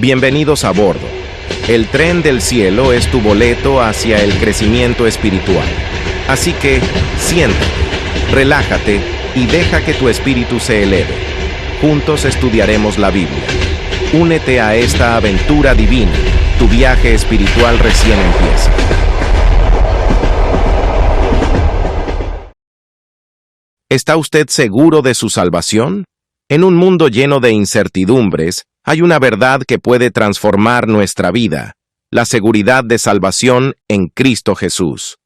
Bienvenidos a bordo. El tren del cielo es tu boleto hacia el crecimiento espiritual. Así que, siéntate, relájate y deja que tu espíritu se eleve. Juntos estudiaremos la Biblia. Únete a esta aventura divina. Tu viaje espiritual recién empieza. ¿Está usted seguro de su salvación? En un mundo lleno de incertidumbres, hay una verdad que puede transformar nuestra vida: la seguridad de salvación en Cristo Jesús.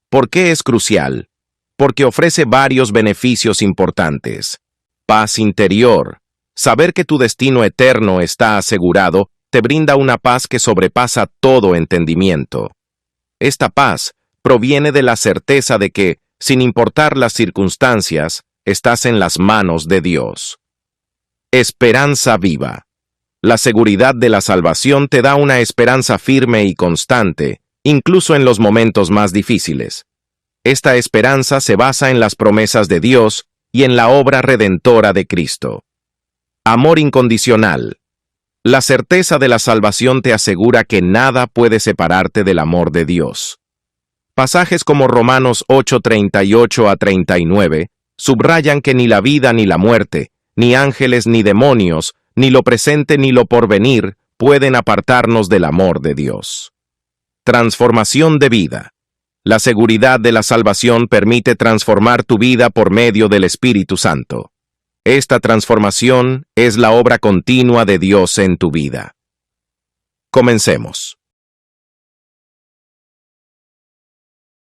¿Por qué es crucial? Porque ofrece varios beneficios importantes. Paz interior. Saber que tu destino eterno está asegurado te brinda una paz que sobrepasa todo entendimiento. Esta paz proviene de la certeza de que, sin importar las circunstancias, estás en las manos de Dios. Esperanza viva. La seguridad de la salvación te da una esperanza firme y constante, incluso en los momentos más difíciles. Esta esperanza se basa en las promesas de Dios y en la obra redentora de Cristo. Amor incondicional. La certeza de la salvación te asegura que nada puede separarte del amor de Dios. Pasajes como Romanos 8:38 a 39 subrayan que ni la vida ni la muerte, ni ángeles ni demonios, ni lo presente ni lo porvenir pueden apartarnos del amor de Dios. Transformación de vida. La seguridad de la salvación permite transformar tu vida por medio del Espíritu Santo. Esta transformación es la obra continua de Dios en tu vida. Comencemos.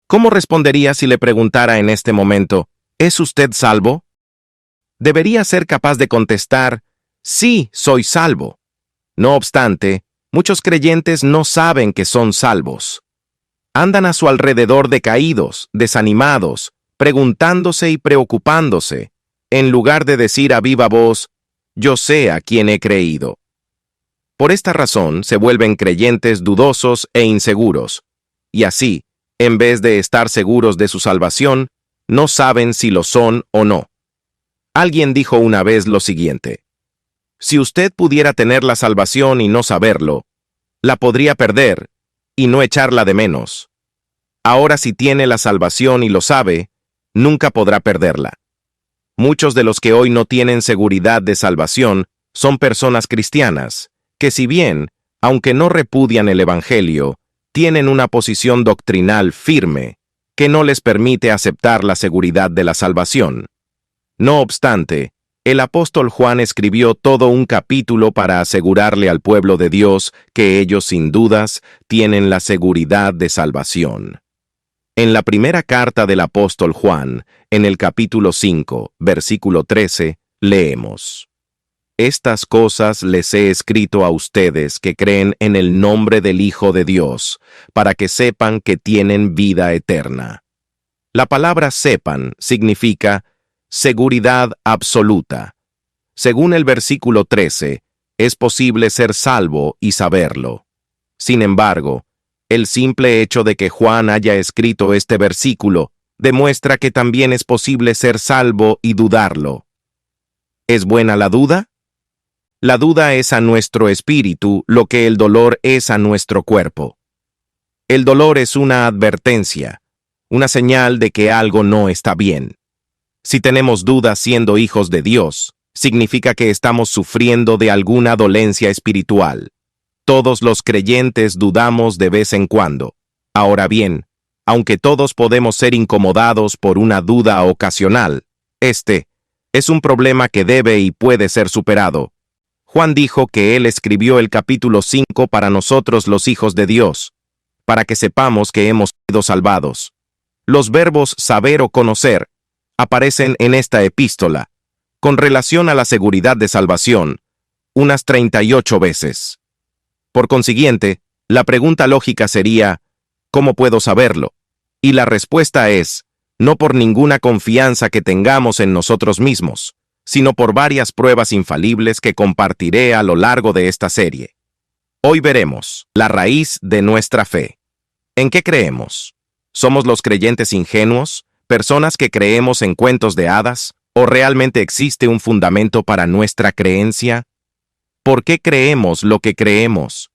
¿Cómo respondería si le preguntara en este momento, ¿es usted salvo? Debería ser capaz de contestar, sí, soy salvo. No obstante, muchos creyentes no saben que son salvos. Andan a su alrededor decaídos, desanimados, preguntándose y preocupándose, en lugar de decir a viva voz, yo sé a quién he creído. Por esta razón se vuelven creyentes dudosos e inseguros, y así, en vez de estar seguros de su salvación, no saben si lo son o no. Alguien dijo una vez lo siguiente: si usted pudiera tener la salvación y no saberlo, la podría perder y no echarla de menos. Ahora, si tiene la salvación y lo sabe, nunca podrá perderla. Muchos de los que hoy no tienen seguridad de salvación son personas cristianas, que si bien, aunque no repudian el Evangelio, tienen una posición doctrinal firme, que no les permite aceptar la seguridad de la salvación. No obstante, el apóstol Juan escribió todo un capítulo para asegurarle al pueblo de Dios que ellos sin dudas tienen la seguridad de salvación. En la primera carta del apóstol Juan, en el capítulo 5, versículo 13, leemos: estas cosas les he escrito a ustedes que creen en el nombre del Hijo de Dios, para que sepan que tienen vida eterna. La palabra sepan significa seguridad absoluta. Según el versículo 13, es posible ser salvo y saberlo. Sin embargo, el simple hecho de que Juan haya escrito este versículo demuestra que también es posible ser salvo y dudarlo. ¿Es buena la duda? La duda es a nuestro espíritu lo que el dolor es a nuestro cuerpo. El dolor es una advertencia, una señal de que algo no está bien. Si tenemos dudas siendo hijos de Dios, significa que estamos sufriendo de alguna dolencia espiritual. Todos los creyentes dudamos de vez en cuando. Ahora bien, aunque todos podemos ser incomodados por una duda ocasional, este es un problema que debe y puede ser superado. Juan dijo que él escribió el capítulo 5 para nosotros los hijos de Dios, para que sepamos que hemos sido salvados. Los verbos saber o conocer aparecen en esta epístola, con relación a la seguridad de salvación, unas 38 veces. Por consiguiente, la pregunta lógica sería, ¿cómo puedo saberlo? Y la respuesta es, no por ninguna confianza que tengamos en nosotros mismos, sino por varias pruebas infalibles que compartiré a lo largo de esta serie. Hoy veremos la raíz de nuestra fe. ¿En qué creemos? ¿Somos los creyentes ingenuos, personas que creemos en cuentos de hadas, o realmente existe un fundamento para nuestra creencia? ¿Por qué creemos lo que creemos?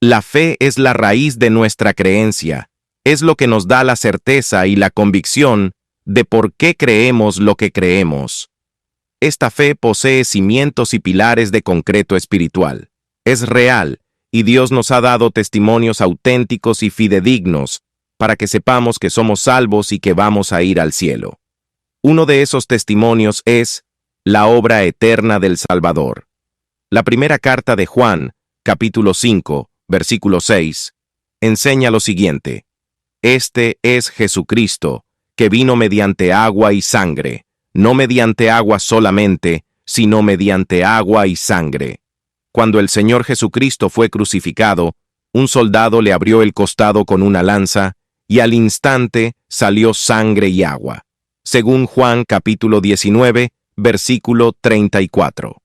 La fe es la raíz de nuestra creencia, es lo que nos da la certeza y la convicción de por qué creemos lo que creemos. Esta fe posee cimientos y pilares de concreto espiritual. Es real, y Dios nos ha dado testimonios auténticos y fidedignos para que sepamos que somos salvos y que vamos a ir al cielo. Uno de esos testimonios es la obra eterna del Salvador. La primera carta de Juan, capítulo 5, versículo 6, enseña lo siguiente: Este es Jesucristo, que vino mediante agua y sangre, no mediante agua solamente, sino mediante agua y sangre. Cuando el Señor Jesucristo fue crucificado, un soldado le abrió el costado con una lanza, y al instante salió sangre y agua. Según Juan capítulo 19, versículo 34.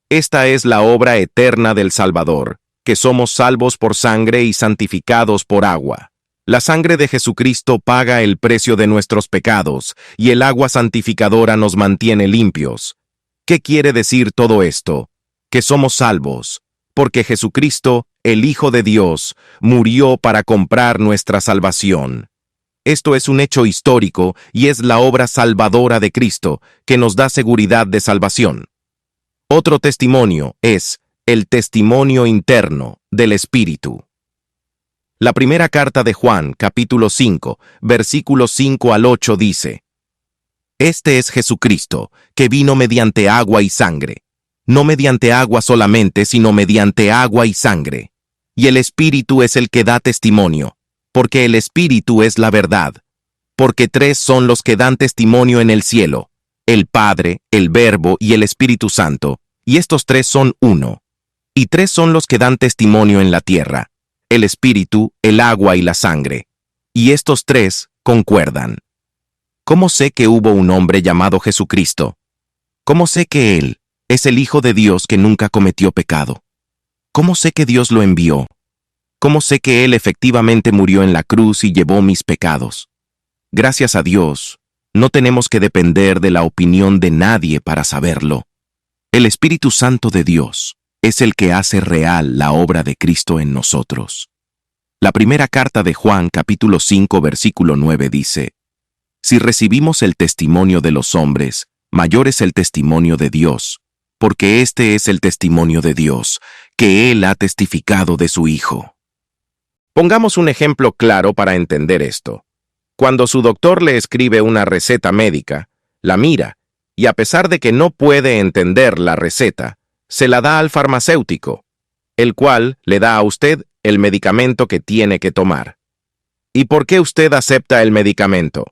Esta es la obra eterna del Salvador, que somos salvos por sangre y santificados por agua. La sangre de Jesucristo paga el precio de nuestros pecados, y el agua santificadora nos mantiene limpios. ¿Qué quiere decir todo esto? Que somos salvos, porque Jesucristo, el Hijo de Dios, murió para comprar nuestra salvación. Esto es un hecho histórico y es la obra salvadora de Cristo, que nos da seguridad de salvación. Otro testimonio es el testimonio interno del Espíritu. La primera carta de Juan, capítulo 5, versículos 5 al 8 dice: Este es Jesucristo, que vino mediante agua y sangre. No mediante agua solamente, sino mediante agua y sangre. Y el Espíritu es el que da testimonio, porque el Espíritu es la verdad. Porque tres son los que dan testimonio en el cielo: el Padre, el Verbo y el Espíritu Santo, y estos tres son uno. Y tres son los que dan testimonio en la tierra: el Espíritu, el agua y la sangre. Y estos tres concuerdan. ¿Cómo sé que hubo un hombre llamado Jesucristo? ¿Cómo sé que Él es el Hijo de Dios que nunca cometió pecado? ¿Cómo sé que Dios lo envió? ¿Cómo sé que Él efectivamente murió en la cruz y llevó mis pecados? Gracias a Dios, no tenemos que depender de la opinión de nadie para saberlo. El Espíritu Santo de Dios es el que hace real la obra de Cristo en nosotros. La primera carta de Juan, capítulo 5, versículo 9 dice: Si recibimos el testimonio de los hombres, mayor es el testimonio de Dios, porque este es el testimonio de Dios, que Él ha testificado de su Hijo. Pongamos un ejemplo claro para entender esto. Cuando su doctor le escribe una receta médica, la mira, y a pesar de que no puede entender la receta, se la da al farmacéutico, el cual le da a usted el medicamento que tiene que tomar. ¿Y por qué usted acepta el medicamento?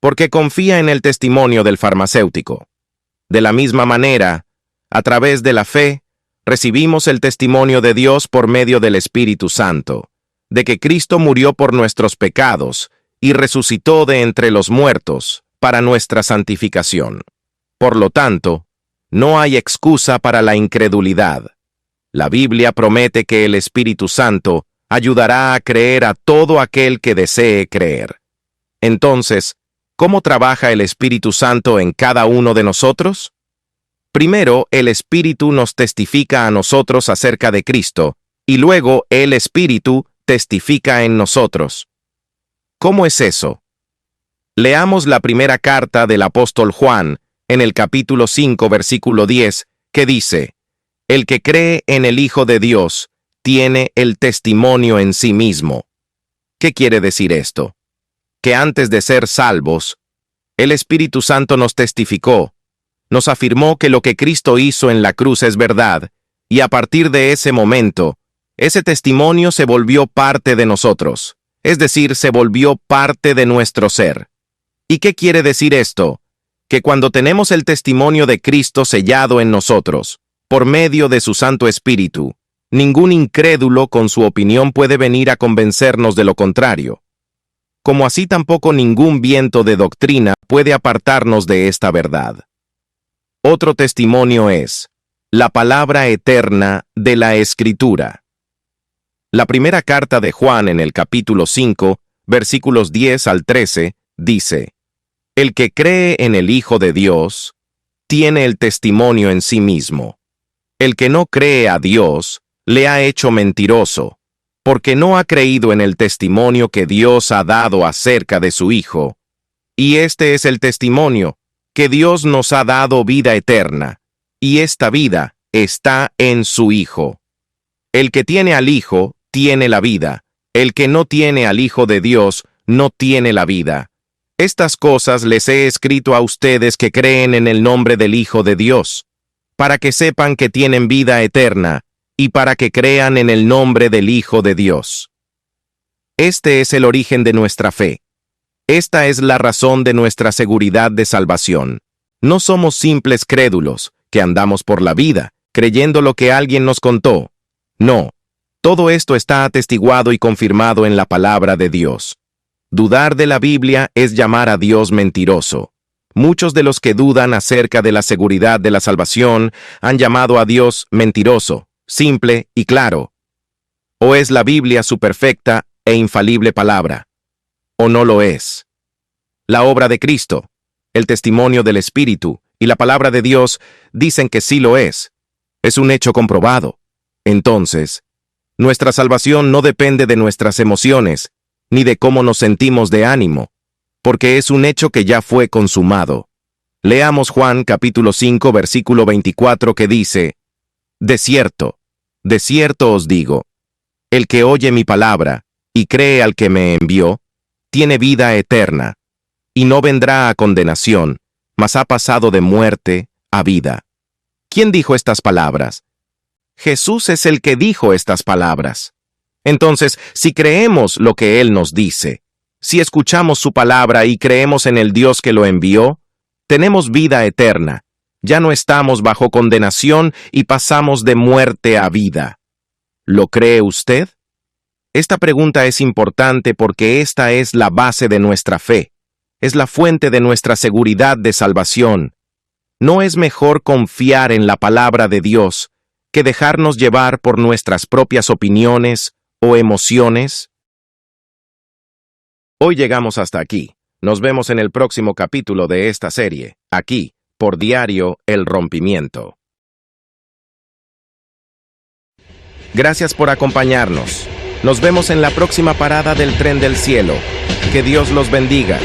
Porque confía en el testimonio del farmacéutico. De la misma manera, a través de la fe, recibimos el testimonio de Dios por medio del Espíritu Santo, de que Cristo murió por nuestros pecados y resucitó de entre los muertos para nuestra santificación. Por lo tanto, no hay excusa para la incredulidad. La Biblia promete que el Espíritu Santo ayudará a creer a todo aquel que desee creer. Entonces, ¿cómo trabaja el Espíritu Santo en cada uno de nosotros? Primero, el Espíritu nos testifica a nosotros acerca de Cristo, y luego el Espíritu testifica en nosotros. ¿Cómo es eso? Leamos la primera carta del apóstol Juan, en el capítulo 5, versículo 10, que dice: El que cree en el Hijo de Dios tiene el testimonio en sí mismo. ¿Qué quiere decir esto? Que antes de ser salvos, el Espíritu Santo nos testificó, nos afirmó que lo que Cristo hizo en la cruz es verdad, y a partir de ese momento, ese testimonio se volvió parte de nosotros, es decir, se volvió parte de nuestro ser. ¿Y qué quiere decir esto? Que cuando tenemos el testimonio de Cristo sellado en nosotros, por medio de su Santo Espíritu, ningún incrédulo con su opinión puede venir a convencernos de lo contrario. Como así tampoco ningún viento de doctrina puede apartarnos de esta verdad. Otro testimonio es la palabra eterna de la Escritura. La primera carta de Juan en el capítulo 5, versículos 10 al 13, dice: El que cree en el Hijo de Dios tiene el testimonio en sí mismo. El que no cree a Dios, le ha hecho mentiroso, porque no ha creído en el testimonio que Dios ha dado acerca de su Hijo. Y este es el testimonio, que Dios nos ha dado vida eterna, y esta vida está en su Hijo. El que tiene al Hijo, tiene la vida. El que no tiene al Hijo de Dios, no tiene la vida. Estas cosas les he escrito a ustedes que creen en el nombre del Hijo de Dios, para que sepan que tienen vida eterna, y para que crean en el nombre del Hijo de Dios. Este es el origen de nuestra fe. Esta es la razón de nuestra seguridad de salvación. No somos simples crédulos, que andamos por la vida, creyendo lo que alguien nos contó. No, todo esto está atestiguado y confirmado en la palabra de Dios. Dudar de la Biblia es llamar a Dios mentiroso. Muchos de los que dudan acerca de la seguridad de la salvación han llamado a Dios mentiroso, simple y claro. ¿O es la Biblia su perfecta e infalible palabra? ¿O no lo es? La obra de Cristo, el testimonio del Espíritu y la palabra de Dios dicen que sí lo es. Es un hecho comprobado. Entonces, nuestra salvación no depende de nuestras emociones, ni de cómo nos sentimos de ánimo, porque es un hecho que ya fue consumado. Leamos Juan capítulo 5 versículo 24 que dice: de cierto os digo, el que oye mi palabra y cree al que me envió, tiene vida eterna, y no vendrá a condenación, mas ha pasado de muerte a vida. ¿Quién dijo estas palabras? Jesús es el que dijo estas palabras. Entonces, si creemos lo que Él nos dice, si escuchamos su palabra y creemos en el Dios que lo envió, tenemos vida eterna. Ya no estamos bajo condenación y pasamos de muerte a vida. ¿Lo cree usted? Esta pregunta es importante porque esta es la base de nuestra fe. Es la fuente de nuestra seguridad de salvación. ¿No es mejor confiar en la palabra de Dios que dejarnos llevar por nuestras propias opiniones o emociones? Hoy llegamos hasta aquí. Nos vemos en el próximo capítulo de esta serie, aquí, por Diario El Rompimiento. Gracias por acompañarnos. Nos vemos en la próxima parada del tren del cielo. Que Dios los bendiga.